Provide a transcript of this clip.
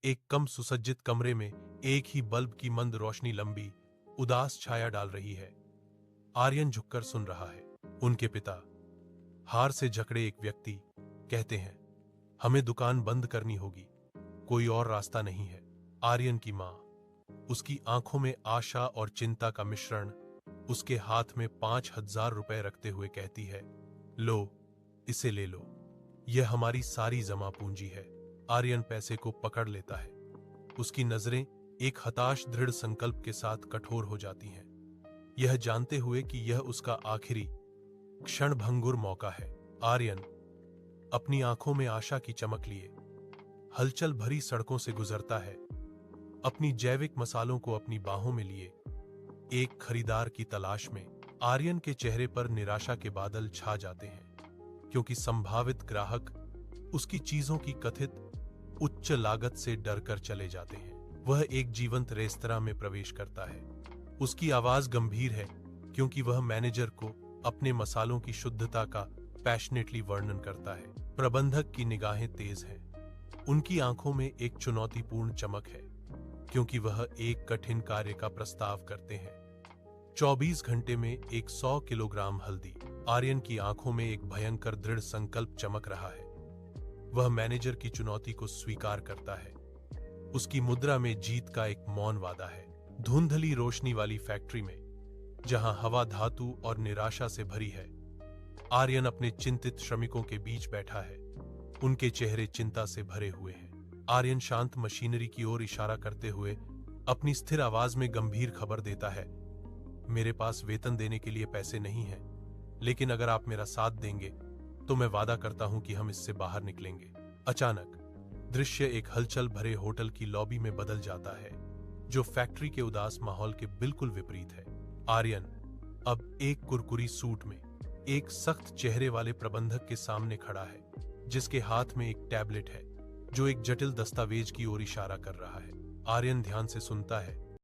एक कम सुसज्जित कमरे में एक ही बल्ब की मंद रोशनी लंबी उदास छाया डाल रही है। आर्यन झुककर सुन रहा है। उनके पिता, हार से जकड़े एक व्यक्ति, कहते हैं, हमें दुकान बंद करनी होगी, कोई और रास्ता नहीं है। आर्यन की मां, उसकी आंखों में आशा और चिंता का मिश्रण, उसके हाथ में 5,000 रुपए रखते हुए कहती है, लो, इसे ले लो, यह हमारी सारी जमा पूंजी है। आर्यन पैसे को पकड़ लेता है। उसकी नजरें एक हताश दृढ़ संकल्प के साथ कठोर हो जाती हैं, यह जानते हुए कि यह उसका आखिरी क्षणभंगुर मौका है। आर्यन अपनी आंखों में आशा की चमक लिए हलचल भरी सड़कों से गुजरता है, अपनी जैविक मसालों को अपनी बाहों में लिए एक खरीदार की तलाश में। आर्यन के चेहरे पर निराशा के बादल छा जाते हैं, क्योंकि संभावित ग्राहक उसकी चीजों की कथित उच्च लागत से डरकर चले जाते हैं। वह एक जीवंत रेस्तरां में प्रवेश करता है। उसकी आवाज गंभीर है, क्योंकि वह मैनेजर को अपने मसालों की शुद्धता का पैशनेटली वर्णन करता है। प्रबंधक की निगाहें तेज हैं। उनकी आंखों में एक चुनौतीपूर्ण चमक है, क्योंकि वह एक कठिन कार्य का प्रस्ताव करते हैं। 24 घंटे में 100 किलोग्राम हल्दी। आर्यन की आंखों में एक भयंकर दृढ़ संकल्प चमक रहा है। वह मैनेजर की चुनौती को स्वीकार करता है। उसकी मुद्रा में जीत का एक मौन वादा है। धुंधली रोशनी वाली फैक्ट्री में, जहां हवा धातु और निराशा से भरी है, आर्यन अपने चिंतित श्रमिकों के बीच बैठा है। उनके चेहरे चिंता से भरे हुए हैं। आर्यन शांत मशीनरी की ओर इशारा करते हुए अपनी स्थिर आवाज में गंभीर खबर देता है, मेरे पास वेतन देने के लिए पैसे नहीं हैं, लेकिन अगर आप मेरा साथ देंगे तो मैं वादा करता हूं कि हम इससे बाहर निकलेंगे। अचानक दृश्य एक हलचल भरे होटल की लॉबी में बदल जाता है, जो फैक्ट्री के उदास माहौल के बिल्कुल विपरीत है। आर्यन अब एक कुरकुरी सूट में एक सख्त चेहरे वाले प्रबंधक के सामने खड़ा है, जिसके हाथ में एक टैबलेट है जो एक जटिल दस्तावेज की ओर इशारा कर रहा है। आर्यन ध्यान से सुनता है,